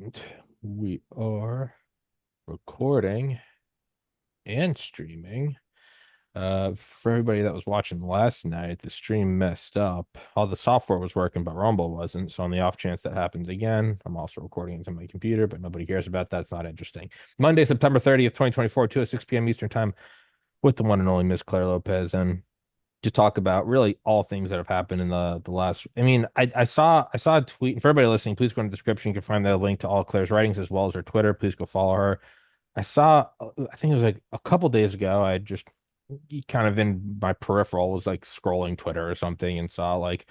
And we are recording and streaming. For everybody that was watching last night, the stream messed up. All the software was working, but Rumble wasn't. So on the off chance that happens again, I'm also recording into my computer, but nobody cares about that. It's not interesting. Monday, September 30th, 2024, 2:06 p.m. Eastern Time with the one and only Miss Clare Lopez. And to talk about really all things that have happened in the last. I mean, I saw a tweet. For everybody listening, please go in the description. You can find the link to all Claire's writings as well as her Twitter. Please go follow her. I saw, I think it was like a couple days ago. I just kind of in my peripheral was like scrolling Twitter or something and saw like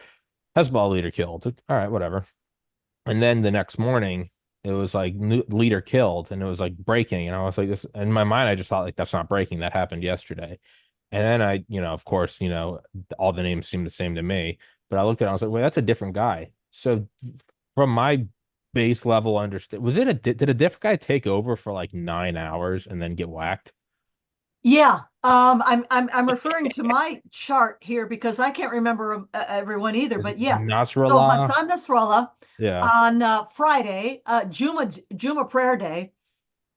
Hezbollah leader killed. All right, whatever. And then the next morning, it was like leader killed, and it was like breaking. And I was like, this in my mind, I just thought like that's not breaking. That happened yesterday. And then of course, all the names seem the same to me. But I looked at it, I was like, wait, that's a different guy. So from my base level understand, was it did a different guy take over for like 9 hours and then get whacked? Yeah, I'm referring to my chart here because I can't remember everyone either. Was But it yeah, so Nasrallah? Hassan Nasrallah Yeah. on Friday, Juma prayer day,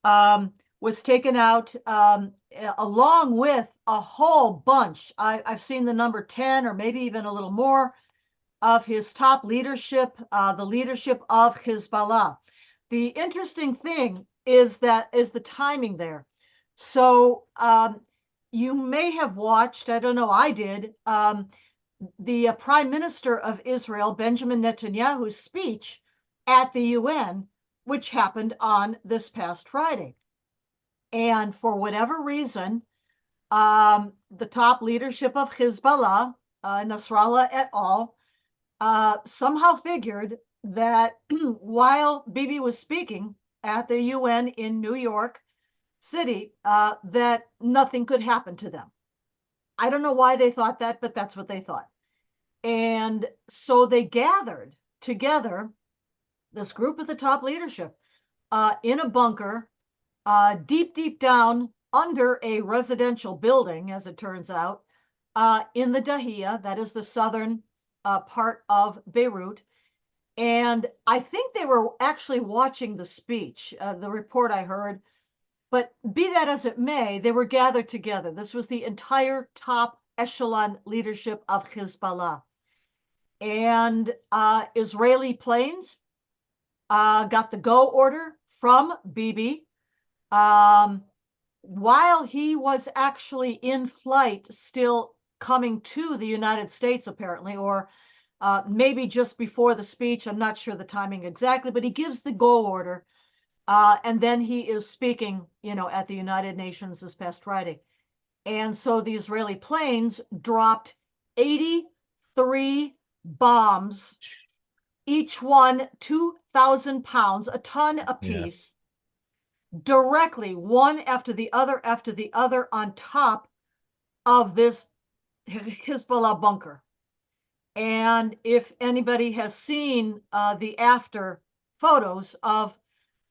was taken out along with a whole bunch. I've seen the number 10 or maybe even a little more of his top leadership, the leadership of Hizballah. The interesting thing is the timing there. So you may have watched, I don't know, I did, the Prime Minister of Israel, Benjamin Netanyahu's speech at the UN, which happened on this past Friday. And for whatever reason, the top leadership of Hezbollah, Nasrallah et al., somehow figured that while Bibi was speaking at the UN in New York City, that nothing could happen to them. I don't know why they thought that, but that's what they thought. And so they gathered together, this group of the top leadership, in a bunker, deep, deep down under a residential building, as it turns out, in the Dahia, that is the southern part of Beirut. And I think they were actually watching the speech, the report I heard. But be that as it may, they were gathered together. This was the entire top echelon leadership of Hezbollah. And Israeli planes got the go order from Bibi um, while he was actually in flight, still coming to the United States, apparently, or maybe just before the speech. I'm not sure the timing exactly, but he gives the go order. And then he is speaking, at the United Nations this past Friday. And so the Israeli planes dropped 83 bombs, each one 2,000 pounds, a ton Yeah. apiece, directly one after the other on top of this Hezbollah bunker. And if anybody has seen the after photos of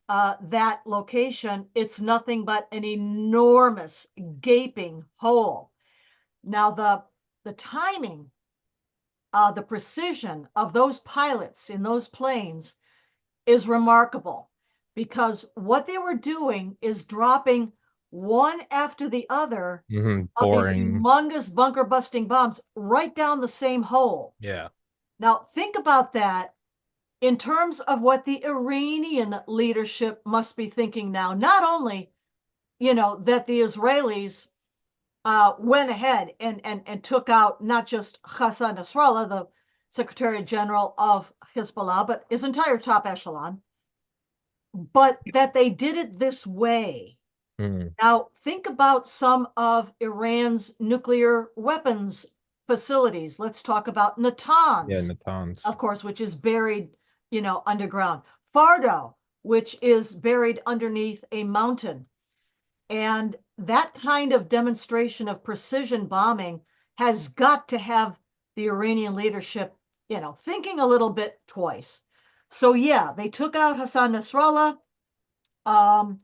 that location, it's nothing but an enormous gaping hole. Now, the timing, the precision of those pilots in those planes is remarkable because what they were doing is dropping one after the other of these Boring. humongous bunker busting bombs right down the same hole. Yeah. Now, think about that in terms of what the Iranian leadership must be thinking now. Not only, that the Israelis went ahead and took out not just Hassan Nasrallah, the Secretary General of Hezbollah, but his entire top echelon, but that they did it this way. Mhm. Now, think about some of Iran's nuclear weapons facilities. Let's talk about Yeah, Natanz, Natanz. of course, which is buried, underground. Fardo, which is buried underneath a mountain. And that kind of demonstration of precision bombing has got to have the Iranian leadership, thinking a little bit twice. So yeah, they took out Hassan Nasrallah, um,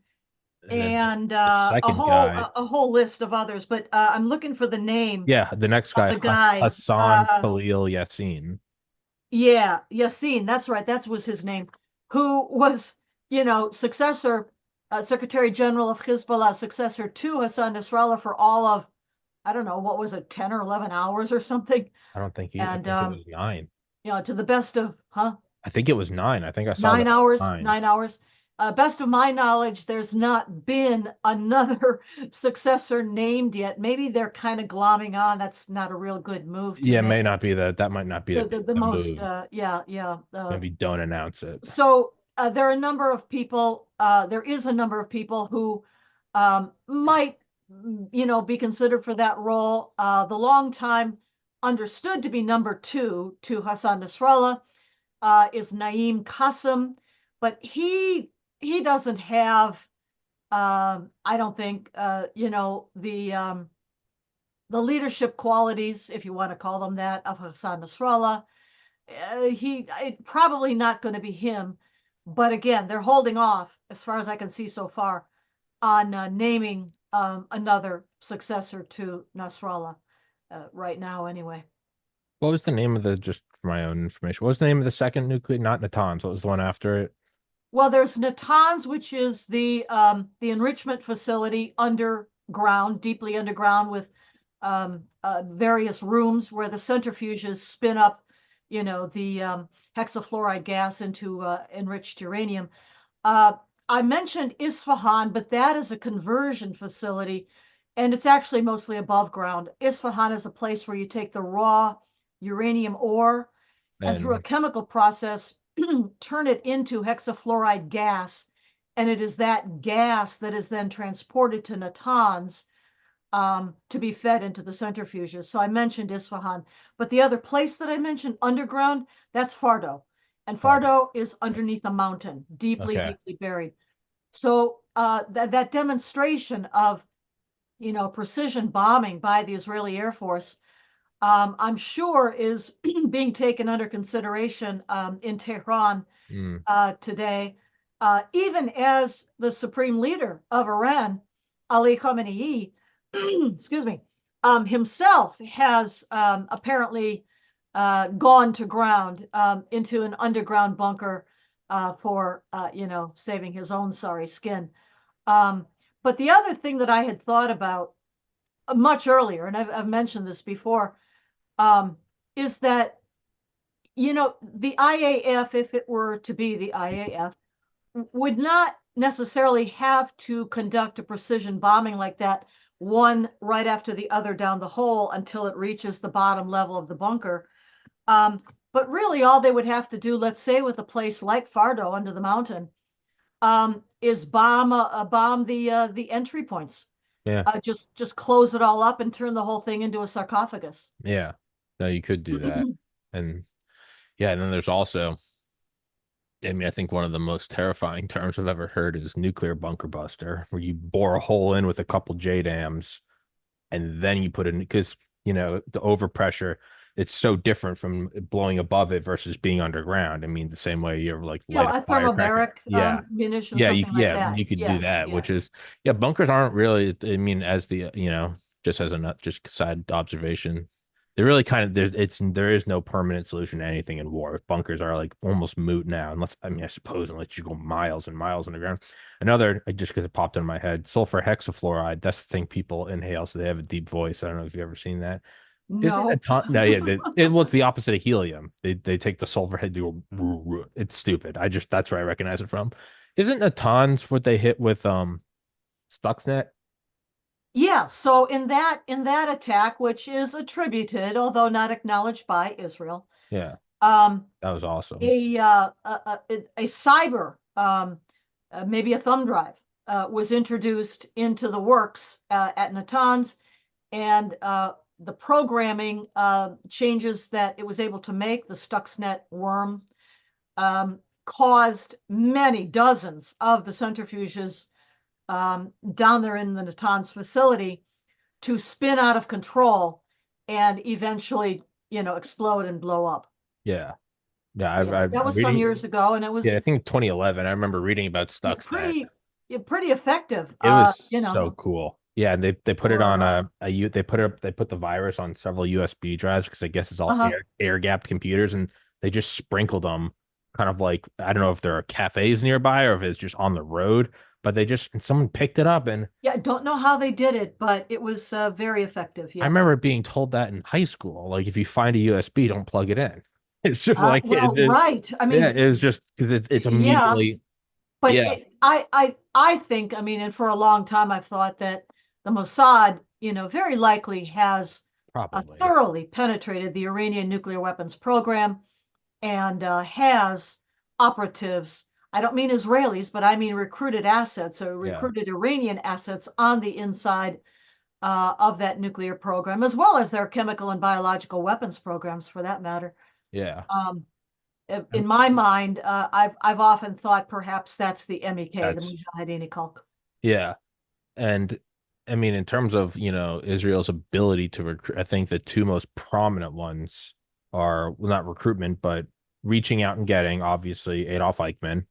And then and the second guy. a whole list of others. But I'm looking for the name Yeah, the next of guy, the guy. Hassan Khalil Yassin. Yeah, Yassin. That's right. That was his name. Who was successor, Secretary General of Hizballah, successor to Hassan Nasrallah for all of, I don't know, what was it, 10 or 11 hours or something. I don't think I And, think it was 9. to the best of, huh? I think it was 9. I think I saw that 9 hours, 9. 9 hours. Best of my knowledge, there's not been another successor named yet. Maybe they're kind of glomming on. That's not a real good move to Yeah, it make. may not be that might not be The the most, move. yeah, yeah. Maybe don't announce it. So there are a number of people. There is a number of people who might, be considered for that role. The long time understood to be number two to Hassan Nasrallah is Naeem Qassem, but he doesn't have, I don't think, the leadership qualities, if you want to call them that, of Hassan Nasrallah. Probably not going to be him, but again, they're holding off, as far as I can see so far, on naming another successor to Nasrallah right now, anyway. What was the name of the, just for my own information? What was the name of the second nuclear? Not Natanz. What was the one after it? Well, there's Natanz, which is the enrichment facility underground, deeply underground, with various rooms where the centrifuges spin up, the hexafluoride gas into enriched uranium. Uh, I mentioned Isfahan, but that is a conversion facility, and it's actually mostly above ground. Isfahan is a place where you take the raw uranium ore and through a And chemical process turn it into hexafluoride gas, and it is that gas that is then transported to Natanz to be fed into the centrifuges. So I mentioned Isfahan, but the other place that I mentioned underground, that's Fardo. And Florida. Fardo is underneath a mountain, deeply, Okay. deeply buried. So that demonstration of, precision bombing by the Israeli Air Force, I'm sure is being taken under consideration in Tehran Mm. today, even as the supreme leader of Iran, Ali Khamenei, excuse me, himself has apparently gone to ground into an underground bunker for, saving his own sorry skin. Um, but the other thing that I had thought about much earlier, and I've mentioned this before, um, is that, the IAF, if it were to be the IAF, would not necessarily have to conduct a precision bombing like that, one right after the other down the hole until it reaches the bottom level of the bunker. Um, but really, all they would have to do, let's say, with a place like Fardo under the mountain, is bomb the entry points. Yeah. Just close it all up and turn the whole thing into a sarcophagus. Yeah. No, you could do that. And yeah, and then there's also, I mean, I think one of the most terrifying terms I've ever heard is nuclear bunker buster, where you bore a hole in with a couple J dams and then you put in, because the overpressure, it's so different from blowing above it versus being underground. I mean, the same way you ever like light a A firecracker. thermobaric Yeah. munition, Yeah, something like that. you could do Yeah, that, yeah. which is, yeah, bunkers aren't really, I mean, as the, just as a nut, just side observation, they really kind of, there is no permanent solution to anything in war. Bunkers are like almost moot now, unless, I mean, I suppose unless you go miles and miles underground. Another, just because it popped in my head, sulfur hexafluoride, that's the thing people inhale, so they have a deep voice. I don't know if you've ever seen that. Isn't a No. ton? No, yeah, what's the opposite of helium? They take the sulfur head, do it's stupid. That's where I recognize it from. Isn't a tons what they hit with Stuxnet? Yeah, so in that attack, which is attributed, although not acknowledged by Israel, Yeah, um, that was awesome. a cyber, maybe a thumb drive, was introduced into the works at Natanz, and the programming changes that it was able to make, the Stuxnet worm, caused many dozens of the centrifuges down there in the Natanz facility to spin out of control and eventually, explode and blow up. Yeah, yeah. Yeah, I'm that was some reading. years ago, and it Yeah, was I think 2011. I remember reading about Stuxnet. pretty, yeah, pretty effective. It was so cool. Yeah, and they put it on For they put the virus on several USB drives because I guess it's all uh-huh. air gapped computers, and they just sprinkled them kind of like, I don't know if there are cafes nearby or if it's just on the road, but and someone picked it up. And Yeah, I don't know how they did it, but it was very effective. I Yeah. remember being told that in high school, like if you find a USB, don't plug it in. It's just like Well, right. I yeah, mean, it's just because it's yeah, immediately but yeah, I think, I mean, and for a long time I've thought that the Mossad, very likely has probably. thoroughly penetrated the Iranian nuclear weapons program and has operatives. I don't mean Israelis, but I mean recruited assets or Yeah. recruited Iranian assets on the inside of that nuclear program, as well as their chemical and biological weapons programs, for that matter. Yeah. Um, in Um, my mind, I've often thought perhaps that's the MEK, the That's Mujahideen Khalq. yeah. And I mean, in terms of, Israel's ability to recruit, I think the two most prominent ones are, well, not recruitment, but reaching out and getting, obviously, Adolf Eichmann.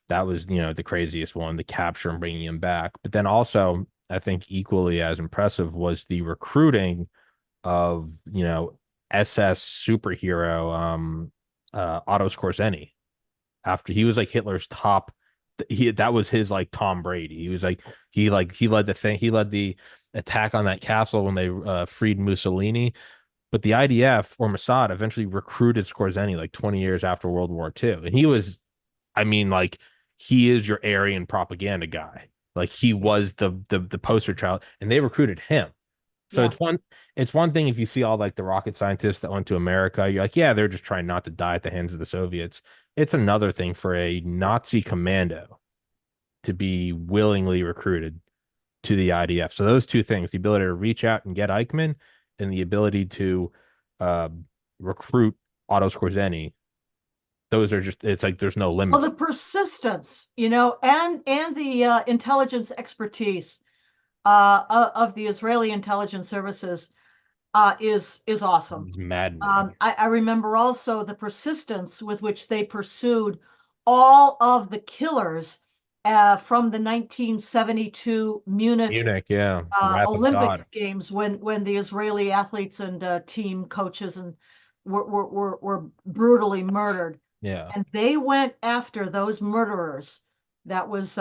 That was, the craziest one, the capture and bringing him back. But then also, I think equally as impressive was the recruiting of, SS superhero, Otto Skorzeny, after he was like Hitler's top. That was his like Tom Brady. He was like he led the thing. He led the attack on that castle when they freed Mussolini. But the IDF or Mossad eventually recruited Skorzeny like 20 years after World War II, and he was, I mean, like he is your Aryan propaganda guy. Like he Yeah, was the poster child, and they recruited him. So yeah. it's one thing if you see all like the rocket scientists that went to America, you're like, yeah, they're just trying not to die at the hands of the Soviets. It's another thing for a Nazi commando to be willingly recruited to the IDF. So those two things, the ability to reach out and get Eichmann and the ability to uh, recruit Otto Skorzeny, those are just, it's like there's no Well, the limits. persistence, and the intelligence expertise of the Israeli intelligence services is awesome. It's maddening. I remember also the persistence with which they pursued all of the killers from the 1972 Munich Munich, yeah. Wrath of God. Olympic Games when the Israeli athletes and team coaches and were brutally murdered. Yeah. And they went after those murderers. That was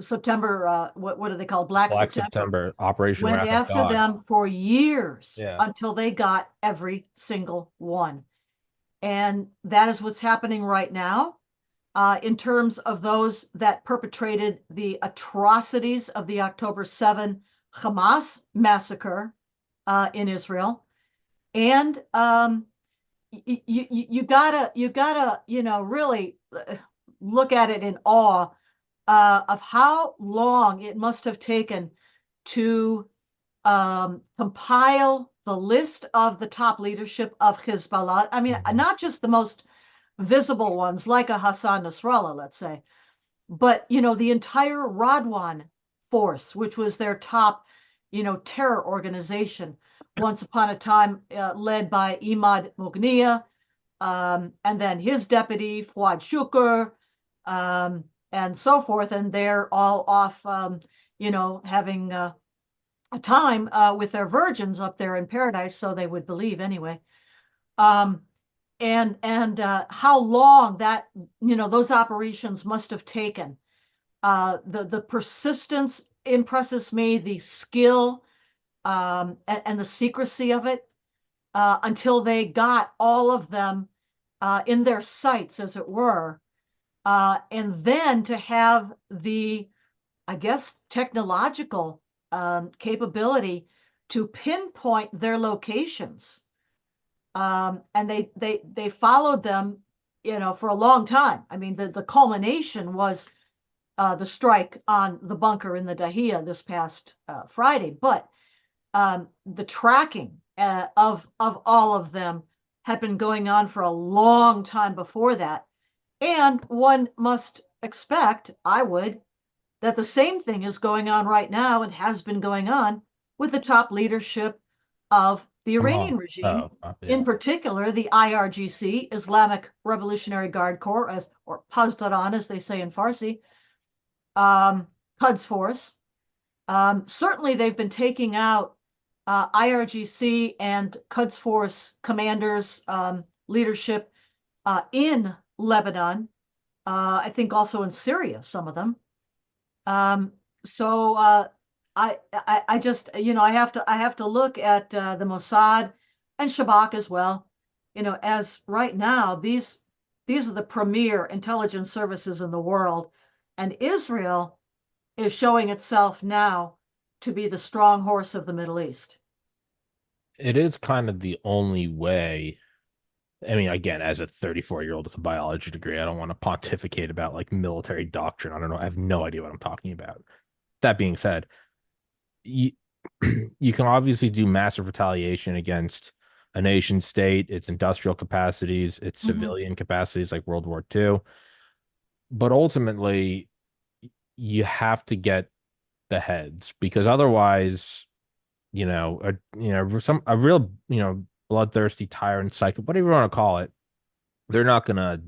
September, what do they call Black Black September? September, Operation Went Wrath of after God. them for years Yeah. until they got every single one. And that is what's happening right now in terms of those that perpetrated the atrocities of the October 7 Hamas massacre in Israel. And you gotta really look at it in awe of how long it must have taken to compile the list of the top leadership of Hizballah. I mean, Mhm. not just the most visible ones like a Hassan Nasrallah, let's say, but the entire Radwan force, which was their top, terror organization, once upon a time led by Imad Mughniya, and then his deputy Fuad Shukr, and so forth, and they're all off, having a time with their virgins up there in paradise, so they would believe anyway. Um, and how long that those operations must have taken. The persistence impresses me, the skill and the secrecy of it until they got all of them in their sights, as it were, and then to have the, I guess, technological capability to pinpoint their locations. And they followed them, for a long time. I mean, the culmination was the strike on the bunker in the Dahia this past Friday. But the tracking of all of them had been going on for a long time before that. And one must expect, I would, that the same thing is going on right now and has been going on with the top leadership of the Come on. Iranian regime, in Yeah. particular the IRGC, Islamic Revolutionary Guard Corps, or Pazdaran, as they say in Farsi, Quds Force. Certainly, they've been taking out IRGC and Quds Force commanders, leadership in Lebanon. I think also in Syria, some of them. Um, so I just I have to look at the Mossad and Shabak as well. As right now these are the premier intelligence services in the world, and Israel is showing itself now to be the strong horse of the Middle East. It is kind of the only way. I mean, again, as a 34-year-old with a biology degree, I don't want to pontificate about like military doctrine. I don't know. I have no idea what I'm talking about. That being said, you you can obviously do massive retaliation against a nation state, its industrial capacities, its Mhm, civilian capacities like World War II. But ultimately, you have to get the heads because otherwise, a real, bloodthirsty tyrant, psycho, whatever you want to call it, they're not gonna,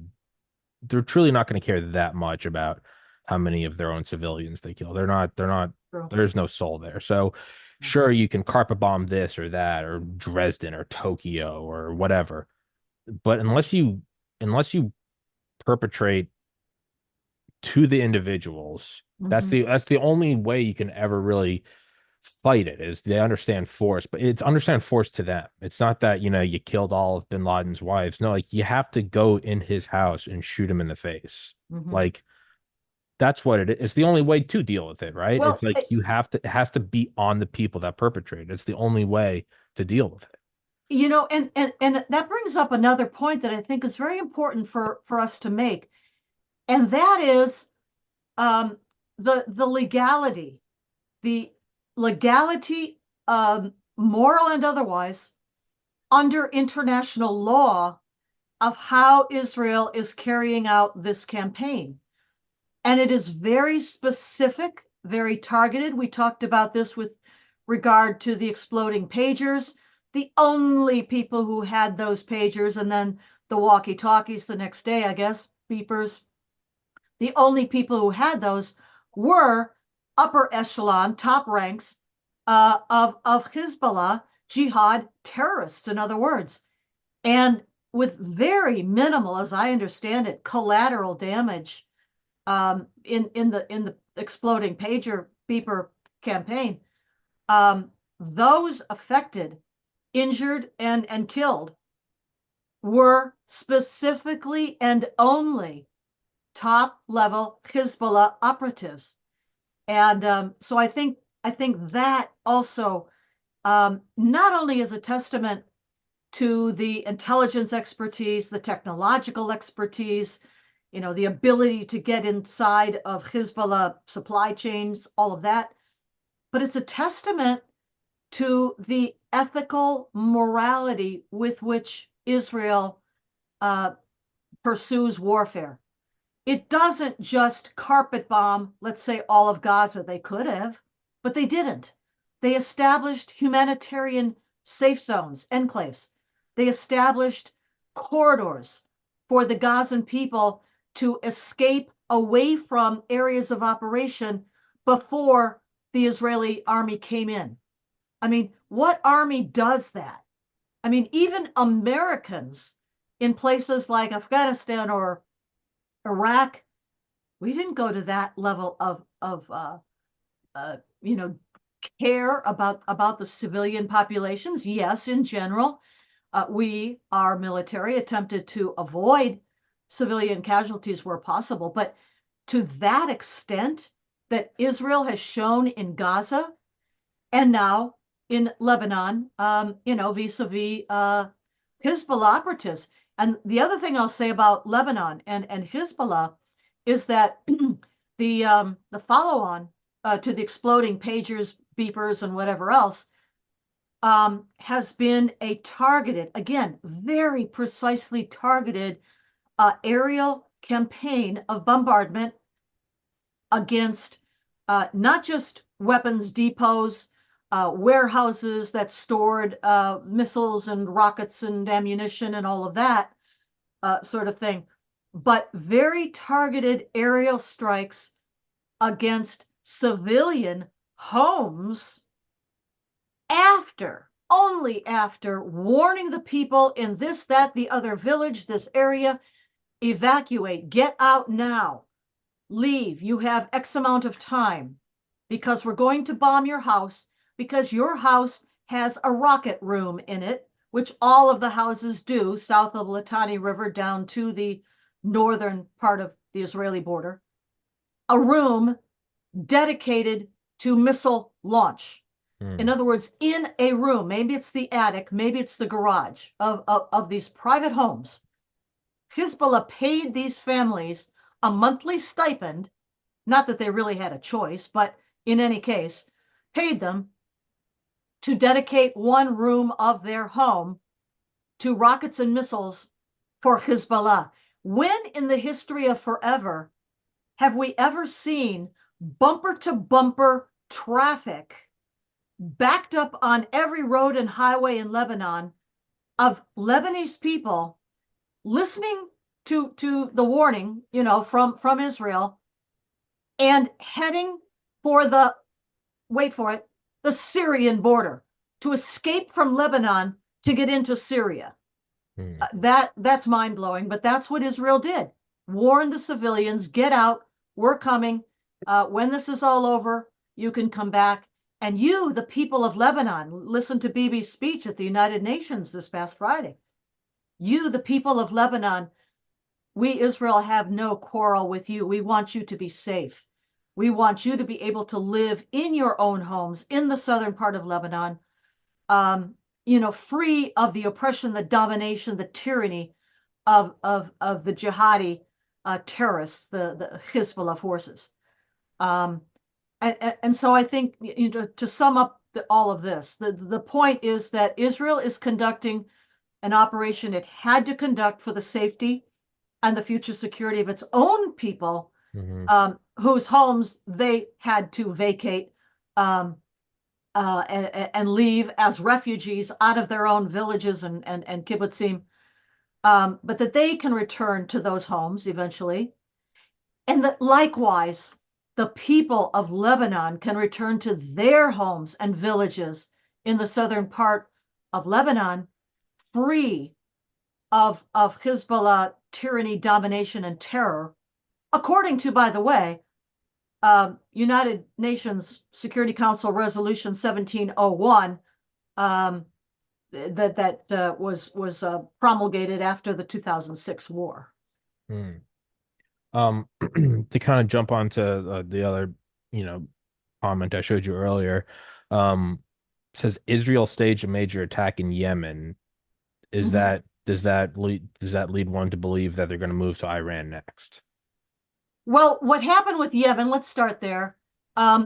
they're truly not gonna care that much about how many of their own civilians they kill. They're not. true. There's no soul there. So, sure, you can carpet bomb this or that or Dresden or Tokyo or whatever, but unless you perpetrate to the individuals, Mhm, that's the only way you can ever really fight it is they understand force, but it's understand force to them. It's not that, you killed all of bin Laden's wives. No, like you have to go in his house and shoot him in the face. mhm. Like that's what it is. It's the only way to deal with it, right? It's Well, like it has to be on the people that perpetrate it. It's the only way to deal with it. and that brings up another point that I think is very important for us to make, and that is um, the the legality, moral and otherwise, under international law of how Israel is carrying out this campaign. And it is very specific, very targeted. We talked about this with regard to the exploding pagers. The only people who had those pagers, and then the walkie talkies the next day, I guess, beepers, the only people who had those were upper echelon, top ranks of Hizballah, jihad terrorists, in other words. And with very minimal, as I understand it, collateral damage in the exploding pager beeper campaign, those affected, injured, and killed were specifically and only top level Hezbollah operatives. And so I think that also not only is a testament to the intelligence expertise, the technological expertise, the ability to get inside of Hezbollah supply chains, all of that, but it's a testament to the ethical morality with which Israel uh, pursues warfare. It doesn't just carpet bomb, let's say, all of Gaza. They could have, but they didn't. They established humanitarian safe zones, enclaves. They established corridors for the Gazan people to escape away from areas of operation before the Israeli army came in. I mean, what army does that? I mean, even Americans in places like Afghanistan or Iraq, we didn't go to that level of uh, you know care about the civilian populations. Yes, in general, our military attempted to avoid civilian casualties where possible, but to that extent that Israel has shown in Gaza and now in Lebanon, vis-a-vis Hezbollah operatives. And the other thing I'll say about Lebanon and Hezbollah is that the follow-on to the exploding pagers, beepers, and whatever else has been a targeted, again, very precisely targeted aerial campaign of bombardment against not just weapons depots, warehouses that stored missiles and rockets and ammunition and all of that sort of thing, but very targeted aerial strikes against civilian homes only after warning the people in this, that, the other village, this area, evacuate, get out now, leave. You have X amount of time because we're going to bomb your house because your house has a rocket room in it, which all of the houses do south of Litani River down to the northern part of the Israeli border. A room dedicated to missile launch. In Hmm. other words, in a room, maybe it's the attic, maybe it's the garage of these private homes, Hizballah paid these families a monthly stipend, not that they really had a choice, but in any case, paid them to dedicate one room of their home to rockets and missiles for Hizballah. When in the history of forever have we ever seen bumper to bumper traffic backed up on every road and highway in Lebanon of Lebanese people listening to the warning, from Israel and heading for the, wait for it, the Syrian border to escape from Lebanon to get into Syria? Hmm. That's mind blowing, but that's what Israel did. Warn the civilians, get out, we're coming. When this is all over, you can come back. And you, the people of Lebanon, listen to Bibi's speech at the United Nations this past Friday. You, the people of Lebanon, we, Israel, have no quarrel with you. We want you to be safe. We want you to be able to live in your own homes in the southern part of Lebanon, um, free of the oppression, the domination, the tyranny of the jihadi terrorists, the Hezbollah forces. Um, and so I think, to sum up all of this, the point is that Israel is conducting an operation it had to conduct for the safety and the future security of its own people, Hmm. whose homes they had to vacate, and leave as refugees out of their own villages and kibbutzim, but that they can return to those homes eventually. And that likewise, the people of Lebanon can return to their homes and villages in the southern part of Lebanon, free of Hezbollah tyranny, domination, and terror, according to, by the way, United Nations Security Council Resolution 1701, that was promulgated after the 2006 war. Hmm. To kind of jump onto the other, you know, comment I showed you earlier, um, says Israel staged a major attack in Yemen. Is Mhm. that does that lead one to believe that they're going to move to Iran next? Well, what happened with Yemen, let's start there.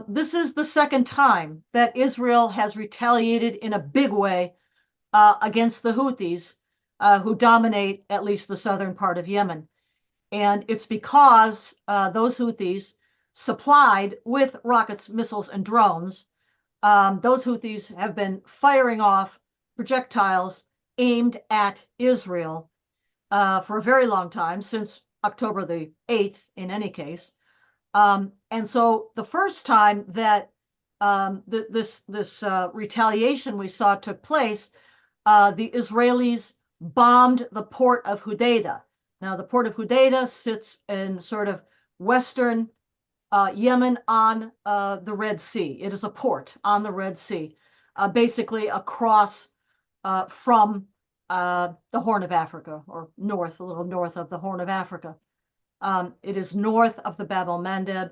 This is the second time that Israel has retaliated in a big way against the Houthis, who dominate at least the southern part of Yemen. And it's because those Houthis supplied with rockets, missiles, and drones. Those Houthis have been firing off projectiles aimed at Israel for a very long time, since October the 8th, in any case. And so the first time that this retaliation we saw took place, the Israelis bombed the port of Hodeidah. Now, the port of Hodeidah sits in sort of western Yemen on the Red Sea. It is a port on the Red Sea, basically across from the Horn of Africa, or north, a little north of the Horn of Africa. It is north of the Bab el-Mandeb.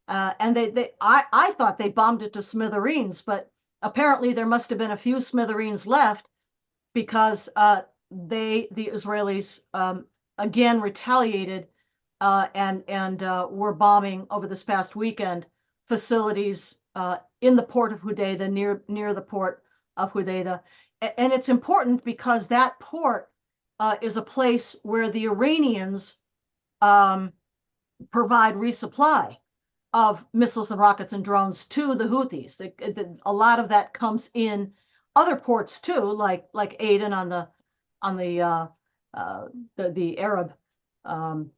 And I thought they bombed it to smithereens, but apparently there must have been a few smithereens left, because the Israelis, again retaliated, and were bombing over this past weekend facilities in the port of Hodeidah, near the port of Hodeidah. And it's important because that port is a place where the Iranians um, provide resupply of missiles and rockets and drones to the Houthis. A lot of that comes in other ports too, like Aden on the Arab, um,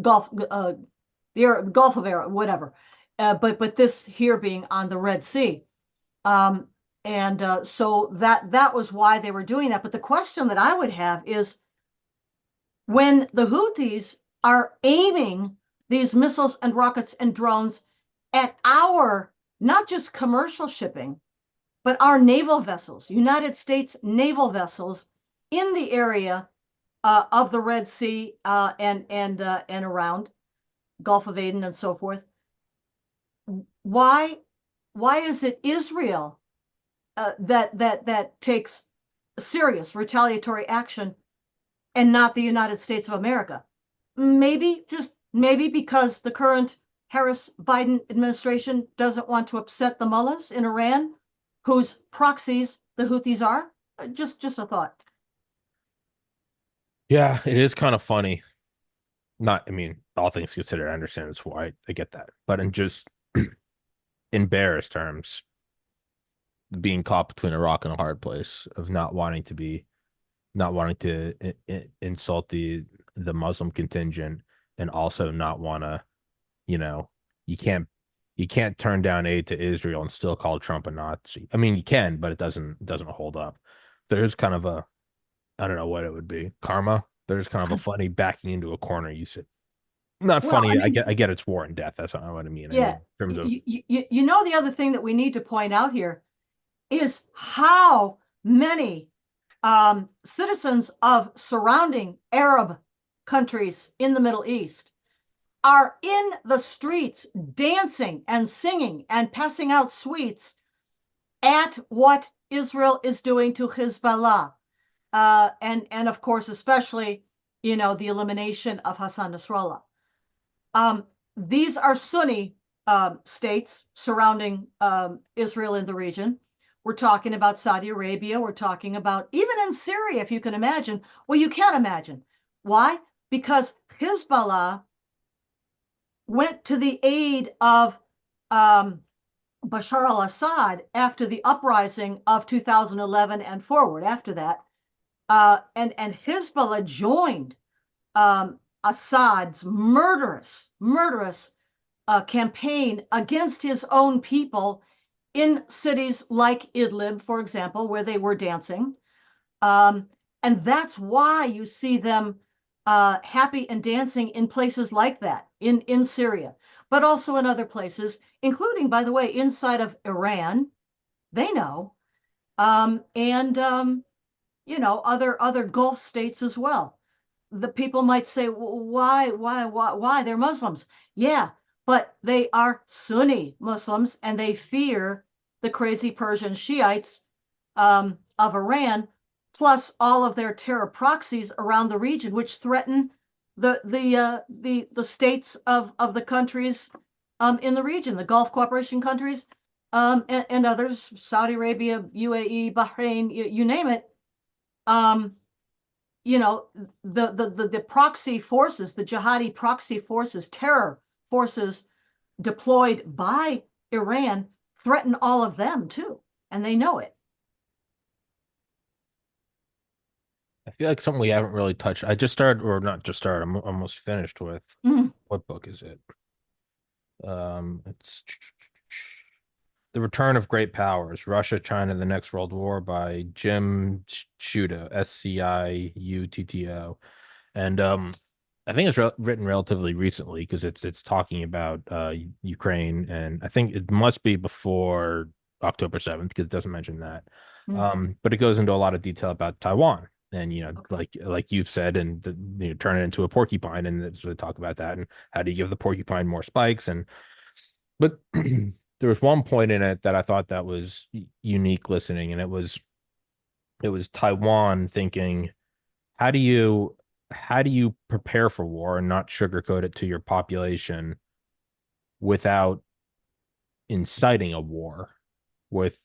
Gulf, the Arab, Gulf of Arab, whatever. But this here being on the Red Sea, um, and so that was why they were doing that. But the question that I would have is, when the Houthis are aiming these missiles and rockets and drones at our, not just commercial shipping, but our naval vessels, United States naval vessels in the area of the Red Sea and around Gulf of Aden and so forth. Why why is it Israel that takes serious retaliatory action and not the United States of America? Maybe, just maybe, because the current Harris Biden administration doesn't want to upset the mullahs in Iran, whose proxies the Houthis are. Just a thought. Yeah, it is kind of funny. Not, I mean, all things considered, I understand it's why I get that, but in just in Bears terms, being caught between a rock and a hard place of not wanting to insult the Muslim contingent and also not want to, you know, you can't you can't turn down aid to Israel and still call Trump a Nazi. I mean, you can, but it doesn't hold up. There's kind of a, I don't know what it would be, karma. There's kind of a funny backing into a corner. You said not Well, I funny. mean, I get it's war and death. That's not what I mean. I yeah, mean in terms of you know, the other thing that we need to point out here is how many citizens of surrounding Arab countries in the Middle East are in the streets dancing and singing and passing out sweets at what Israel is doing to Hizballah. And of course, especially, the elimination of Hassan Nasrallah. These are Sunni states surrounding Israel in the region. We're talking about Saudi Arabia. We're talking about even in Syria, if you can imagine. Well, you can't imagine. Why? Because Hezbollah went to the aid of Bashar al-Assad after the uprising of 2011 and forward after that. And Hezbollah joined Assad's murderous campaign against his own people in cities like Idlib, for example, where they were dancing. And that's why you see them happy and dancing in places like that, in Syria, but also in other places, including, by the way, inside of Iran. They know, and other Gulf states as well. The people might say, "Well, why? They're Muslims." Yeah, but they are Sunni Muslims, and they fear the crazy Persian Shiites of Iran, plus all of their terror proxies around the region, which threaten the states of the countries in the region, the Gulf Cooperation countries, and others, Saudi Arabia, UAE, Bahrain, you name it. Um, the proxy forces, the jihadi proxy forces, terror forces deployed by Iran threaten all of them too, and they know it. I feel like something we haven't really touched. I just started, or not just started. I'm almost finished with Mhm. what book is it? It's The Return of Great Powers: Russia, China, the Next World War by Jim Sciutto, Sciutto. And I think it's written relatively recently because it's talking about Ukraine, and I think it must be before October 7th because it doesn't mention that. Mhm. But it goes into a lot of detail about Taiwan. And Okay. like you've said, and turn it into a porcupine, and sort of talk about that, and how do you give the porcupine more spikes? And but there was one point in it that I thought that was unique listening, and it was Taiwan thinking, how do you prepare for war and not sugarcoat it to your population without inciting a war with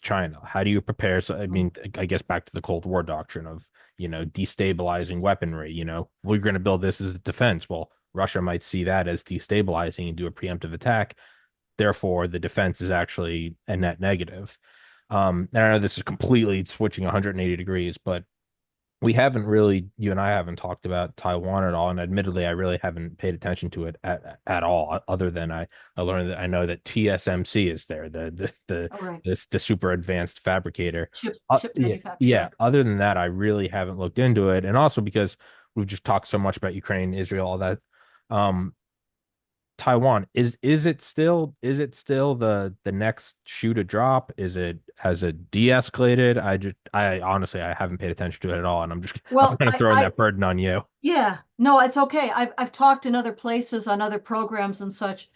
China? How do you prepare? So I Mhm. mean, I guess back to the Cold War doctrine of, destabilizing weaponry. We're going to build this as a defense. Well, Russia might see that as destabilizing and do a preemptive attack. Therefore, the defense is actually a net negative. And I know this is completely switching 180 degrees, but we haven't really, you and I haven't talked about Taiwan at all. And admittedly, I really haven't paid attention to it at all, other than I learned that I know that TSMC is there, All right. the super advanced fabricator. Chip Yeah, manufacturer. other than that, I really haven't looked into it. And also because we've just talked so much about Ukraine, Israel, all that. Um, Taiwan is it still the next shoe to drop? Is it has it de-escalated? I honestly I haven't paid attention to it at all, and I'm Well, kind of I, throwing I, that burden on you. yeah, no, it's okay. I've talked in other places on other programs and such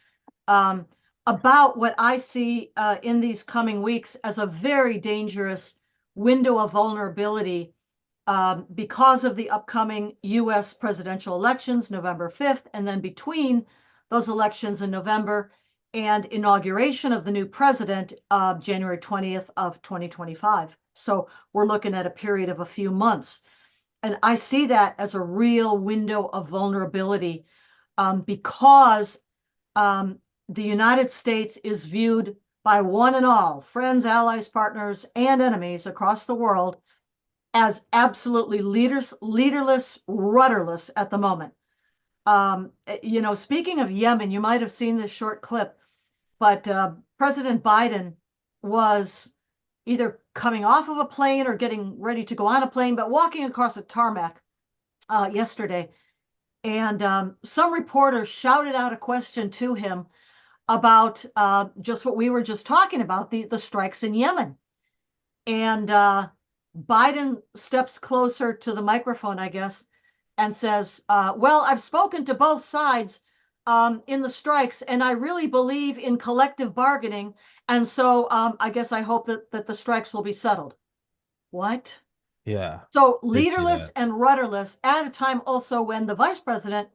um, about what I see in these coming weeks as a very dangerous window of vulnerability because of the upcoming US presidential elections, November 5th, and then between those elections in November and inauguration of the new president, January 20th of 2025. So we're looking at a period of a few months. And I see that as a real window of vulnerability because um, the United States is viewed by one and all, friends, allies, partners, and enemies across the world, as absolutely leaderless, rudderless at the moment. Speaking of Yemen, you might have seen this short clip, but President Biden was either coming off of a plane or getting ready to go on a plane, but walking across a tarmac yesterday. And some reporter shouted out a question to him about just what we were just talking about, the strikes in Yemen. And Biden steps closer to the microphone, I guess, and says, well, I've spoken to both sides in the strikes, and I really believe in collective bargaining. And so I guess I hope that the strikes will be settled. What? Yeah, So did see leaderless that. and rudderless at a time also when the vice president,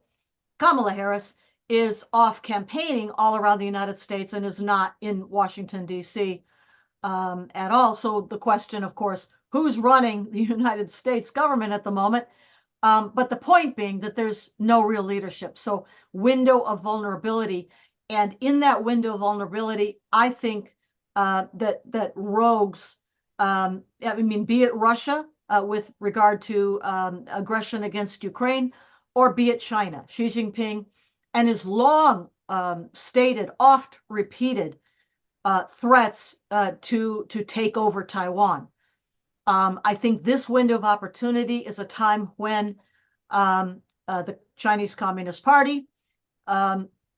Kamala Harris, is off campaigning all around the United States and is not in Washington, D.C. At all. So the question, of course, who's running the United States government at the moment? But the point being that there's no real leadership. So window of vulnerability. And in that window of vulnerability, I think that rogues, I mean, be it Russia with regard to aggression against Ukraine, or be it China, Xi Jinping, and his long stated, oft repeated threats to take over Taiwan. I think this window of opportunity is a time when the Chinese Communist Party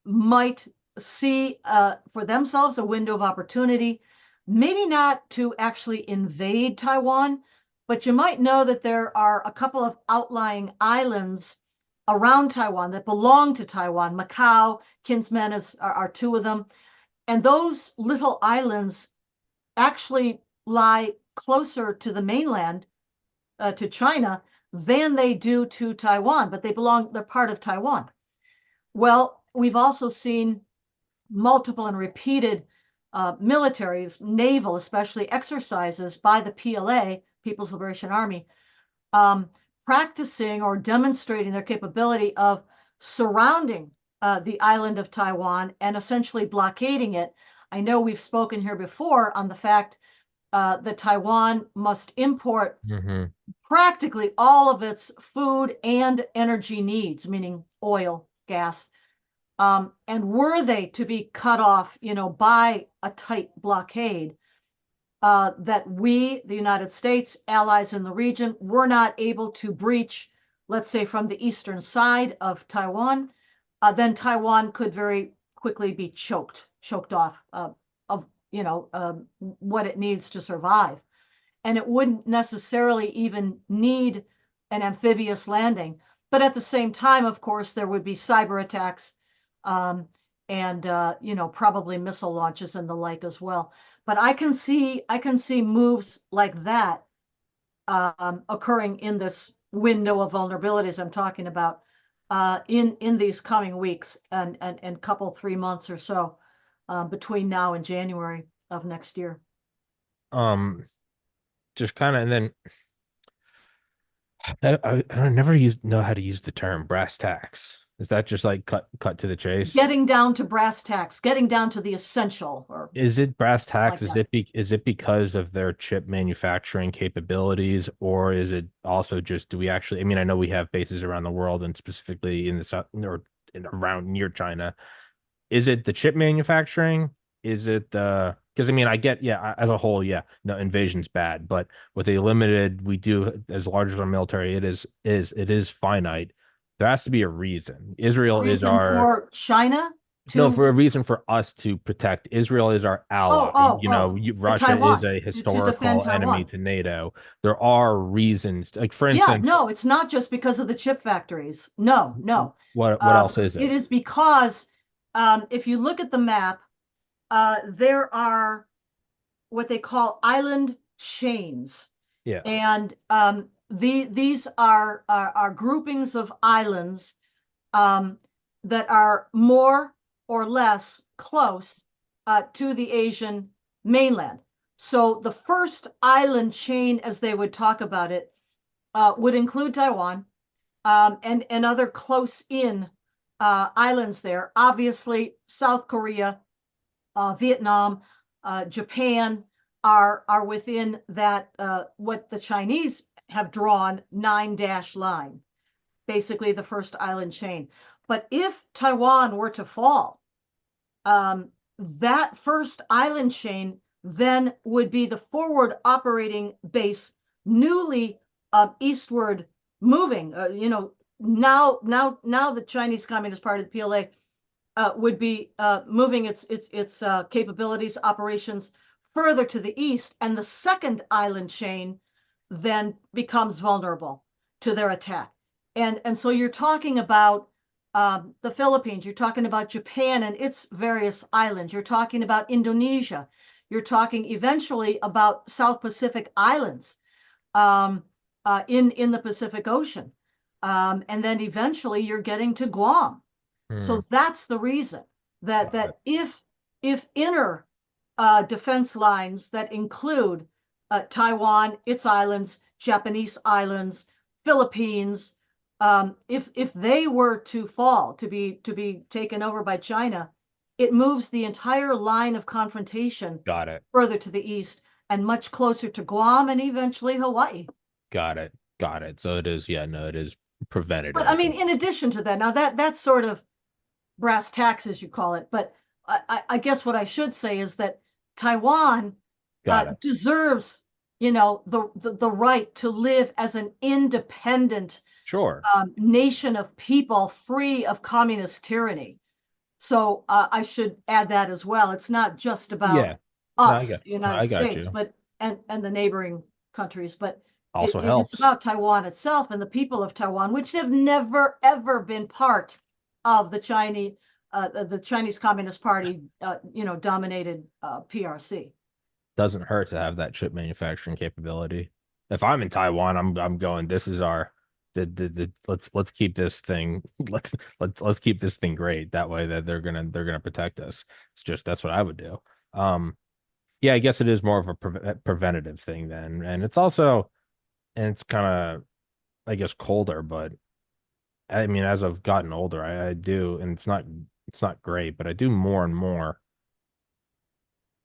might see for themselves a window of opportunity, maybe not to actually invade Taiwan, but you might know that there are a couple of outlying islands around Taiwan that belong to Taiwan. Macau, Kinsman are two of them. And those little islands actually lie closer to the mainland, to China, than they do to Taiwan, but they're part of Taiwan. Well, we've also seen multiple and repeated military, naval, especially exercises by the PLA, People's Liberation Army, um, practicing or demonstrating their capability of surrounding the island of Taiwan and essentially blockading it. I know we've spoken here before on the fact that Taiwan must import Hmm. practically all of its food and energy needs, meaning oil, gas. And were they to be cut off, by a tight blockade, that we, the United States, allies in the region, were not able to breach, let's say, from the eastern side of Taiwan, then Taiwan could very quickly be choked off of what it needs to survive. And it wouldn't necessarily even need an amphibious landing. But at the same time, of course, there would be cyber attacks um, and probably missile launches and the like as well. But I can see moves like that occurring in this window of vulnerabilities I'm talking about in these coming weeks and couple 3 months or so between now and January of next year. Um, just kind of, and then I never know how to use the term brass tacks. Is that just like cut to the chase? Getting down to brass tacks, getting down to the essential, or Is it brass tacks? like Is that. it because of their chip manufacturing capabilities, or is it also just do we actually? I mean, I know we have bases around the world, and specifically in the south or around near China. Is it the chip manufacturing? Is it because I mean I get yeah as a whole yeah no invasion's bad but with a limited we do as large as our military it is finite. There has to be a reason. Israel is Reason our for China no, to for a reason for us to protect. Israel is our ally. Russia is Taiwan a to defend historical enemy Taiwan. to NATO. There are reasons, like for Yeah, instance, no, it's not just because of the chip factories. No, no. what else is It it? is because if you look at the map, there are what they call island chains. Yeah. And these are groupings of islands that are more or less close to the Asian mainland. So the first island chain, as they would talk about it, would include Taiwan and other close in islands there. Obviously, South Korea, Vietnam, Japan are within that what the Chinese have drawn 9 dash line, basically the first island chain. But if Taiwan were to fall, that first island chain then would be the forward operating base, newly eastward moving. Now the Chinese Communist Party, the PLA, would be moving its capabilities, operations further to the east, and the second island chain then becomes vulnerable to their attack. And so you're talking about the Philippines, you're talking about Japan and its various islands, you're talking about Indonesia, you're talking eventually about South Pacific islands in the Pacific Ocean. And then eventually you're getting to Guam. Hmm. So that's the reason that Got it. that if inner defense lines that include Taiwan, its islands, Japanese islands, Philippines, if they were to fall to be taken over by China, it moves the entire line of confrontation Got it. further to the east and much closer to Guam and eventually Hawaii. Got it. Got it. So it is, yeah, no, it is But I preventative. mean, in addition to that, now that's sort of brass tacks, as you call it. But I guess what I should say is that Taiwan Got it. deserves, the right to live as an independent Sure. nation of people free of communist tyranny. So I should add that as well. It's not just about Yeah. No, us, the no, United I got States, you. but and the neighboring countries, but Also it's helps. about Taiwan itself and the people of Taiwan, which have never ever been part of the Chinese Communist Party, dominated PRC. Doesn't hurt to have that chip manufacturing capability. If I'm in Taiwan, I'm going, this is our let's keep this thing let's keep this thing great. That way that they're gonna protect us. It's just that's what I would do. Um yeah, I guess it is more of a preventative thing then. And it's also and it's kind of I guess colder, but I mean as I've gotten older, I do and it's not great, but I do more and more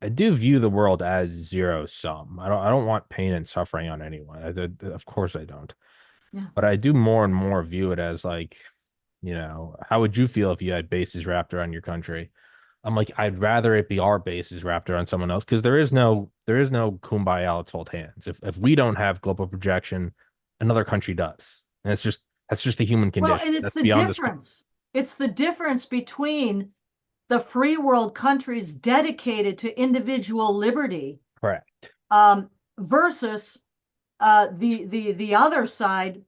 I do view the world as zero sum. I don't want pain and suffering on anyone. Of course I don't. Yeah. But I do more and more view it as like, how would you feel if you had bases wrapped around your country? I'm like, I'd rather it be our bases wrapped around someone else because there is no kumbaya, let's hold hands. If we don't have global projection, another country does. And that's just the human Well, condition. and it's That's the beyond this. difference. It's the difference between the free world countries dedicated to individual liberty Correct. versus the other side,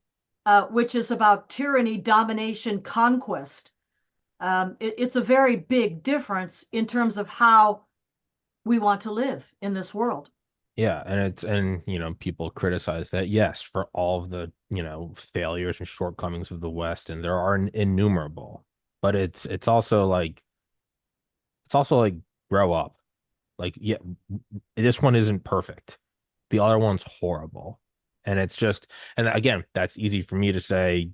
which is about tyranny, domination, conquest. It's a very big difference in terms of how we want to live in this world. Yeah, and people criticize that, yes, for all of the, failures and shortcomings of the West, and there are innumerable. But it's also like grow up. Like, yeah, this one isn't perfect. The other one's horrible. And it's just, and again, that's easy for me to say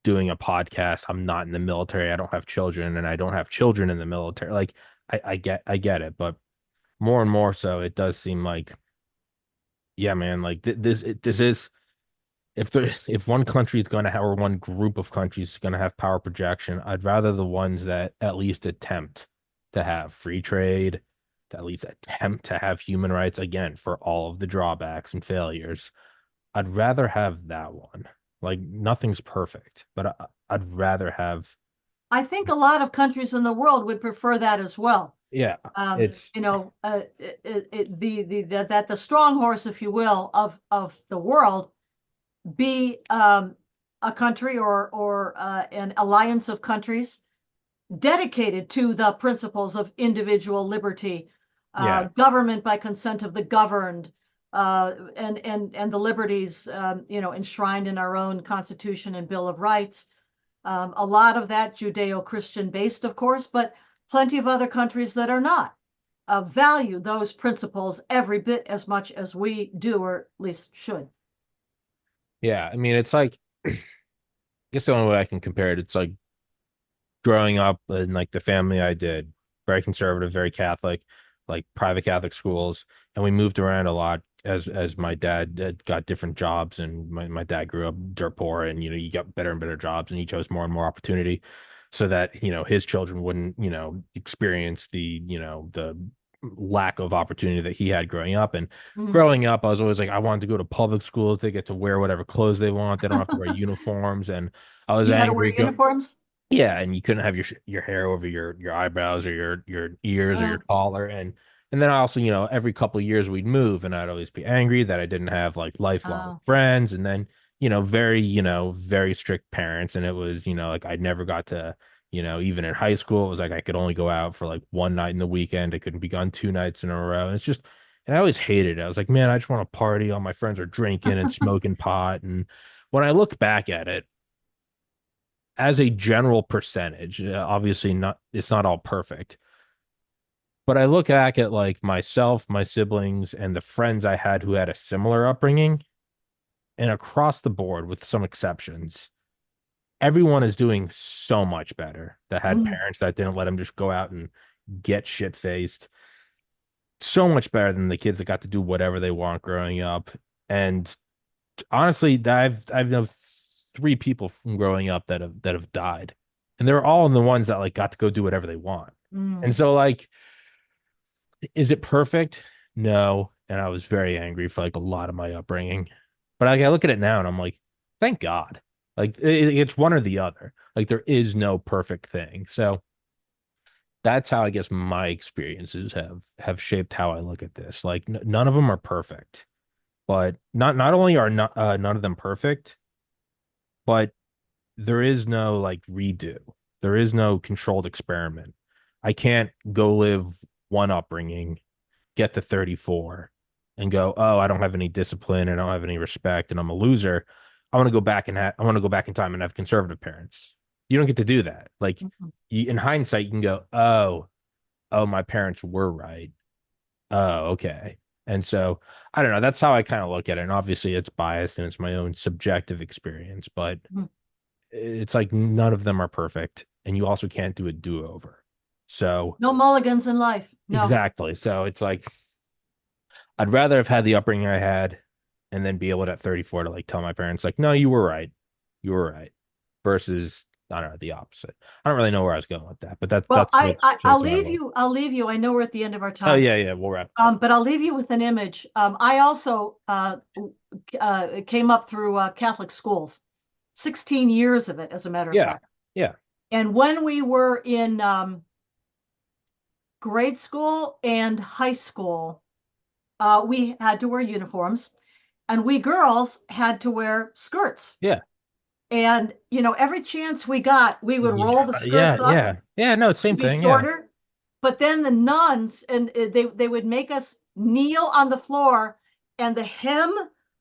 doing a podcast. I'm not in the military. I don't have children, and I don't have children in the military. Like, I get it, but more and more so, it does seem like yeah, man, like this is if one country is going to have or one group of countries is going to have power projection, I'd rather the ones that at least attempt to have free trade, to at least attempt to have human rights again for all of the drawbacks and failures. I'd rather have that one. Like nothing's perfect, but I'd rather have. I think a lot of countries in the world would prefer that as well. Yeah, it's That the strong horse, if you will, of the world be a country or an alliance of countries dedicated to the principles of individual liberty, yeah, government by consent of the governed, and the liberties enshrined in our own Constitution and Bill of Rights. A lot of that Judeo-Christian based, of course, but plenty of other countries that are not value those principles every bit as much as we do, or at least should. yeah. I mean, it's like I guess the only way I can compare it, it's like growing up in like the family I did, very conservative, very Catholic, like private Catholic schools, and we moved around a lot as my dad got different jobs, and my dad grew up dirt poor, and you got better and better jobs, and he chose more and more opportunity, so that his children wouldn't experience the lack of opportunity that he had growing up. And Mm. growing up, I was always like, I wanted to go to public schools. They get to wear whatever clothes they want. They don't have to wear uniforms. And I was You had to wear angry. uniforms? Yeah, and you couldn't have your hair over your eyebrows or your ears or Uh, your collar. And then I also, every couple of years we'd move and I'd always be angry that I didn't have like lifelong uh, friends. And then, very strict parents. And it was, like I never got to, even in high school, it was like I could only go out for like one night in the weekend. I couldn't be gone 2 nights in a row. And it's just, and I always hated it. I was like, man, I just want to party. All my friends are drinking and smoking pot. And when I look back at it, as a general percentage, obviously not, it's not all perfect, but I look back at like myself, my siblings, and the friends I had who had a similar upbringing, and across the board, with some exceptions, everyone is doing so much better that had mm, parents that didn't let them just go out and get shit faced. So much better than the kids that got to do whatever they want growing up. And honestly, I've known 3 people from growing up that have died, and they're all the ones that like got to go do whatever they want. And mm. so, like, is it perfect? No. And I was very angry for like a lot of my upbringing, but like, I look at it now and I'm like, thank God. Like it's one or the other. Like there is no perfect thing. So that's how I guess my experiences have shaped how I look at this. Like none of them are perfect, but not only are not none of them perfect, but there is no like redo. There is no controlled experiment. I can't go live one upbringing, get to 34, and go, oh, I don't have any discipline and I don't have any respect and I'm a loser. I want to go back in time and have conservative parents. You don't get to do that. Like in hindsight, you can go, oh, my parents were right. Oh, okay. And so I don't know. That's how I kind of look at it. And obviously it's biased and it's my own subjective experience, but Mm. it's like none of them are perfect, and you also can't do a do-over. So No mulligans in life. No. exactly. So it's like I'd rather have had the upbringing I had and then be able to at 34 to like tell my parents like, no, you were right. You were right. Versus I don't know, the opposite. I don't really know where I was going with that, but Well, that's what's I'll shaped how I leave look. you. I'll leave you. I know we're at the end of our Oh time. yeah, yeah, we'll wrap. But I'll leave you with an image. I also came up through Catholic schools, 16 years of it, as a matter of Yeah. fact. Yeah. And when we were in grade school and high school, we had to wear uniforms, and we girls had to wear skirts. Yeah. And, every chance we got, we would roll Yeah. the Yeah. skirts up Yeah. Yeah. No, to same be thing. Yeah. shorter. But then the nuns, and they would make us kneel on the floor, and the hem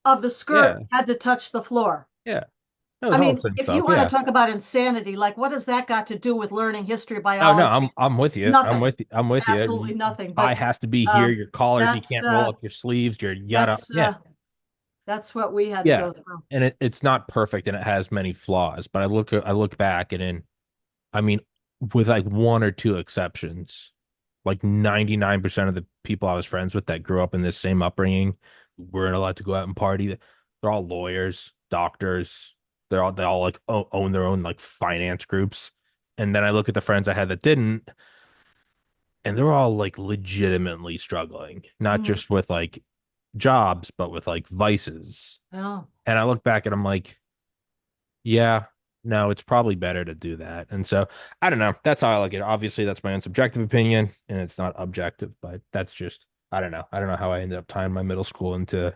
of the skirt Yeah. had to touch the floor. Yeah. No, I it's all the mean, same if you stuff. want to Yeah. talk about insanity, like what has that got to do with learning history, Oh no, biology? I'm with you. I'm Nothing. with you. I'm with Absolutely you. nothing. Tie But has to be here. um, Your collars, you that's can't roll up your sleeves. Your yada. that's Yeah, that's what we had to yeah. go through. And it's not perfect and it has many flaws. But I look back and I mean, with like one or two exceptions, like 99% of the people I was friends with that grew up in this same upbringing weren't allowed to go out and party. They're all lawyers, doctors. They all like own their own like finance groups. And then I look at the friends I had that didn't, and they're all like legitimately struggling, not Mm, just with like jobs, but with like vices. yeah. And I look back and I'm like, yeah, no, it's probably better to do that. And so I don't know. That's how I like it. Obviously, that's my own subjective opinion, and it's not objective, but that's just I don't know. I don't know how I ended up tying my middle school into,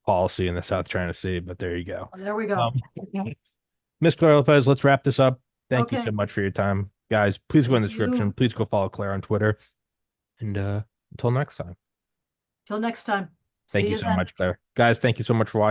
policy in the South China Sea, but there you go. There we go. Um, Miss Claire Lopez, let's wrap this up. Thank you so Okay. much for your time. Guys, please go in the Thank description. you. Please go follow Claire on Twitter. And until next time. Till next time. Thank See you you so then. much, Claire. Guys, thank you so much for watching.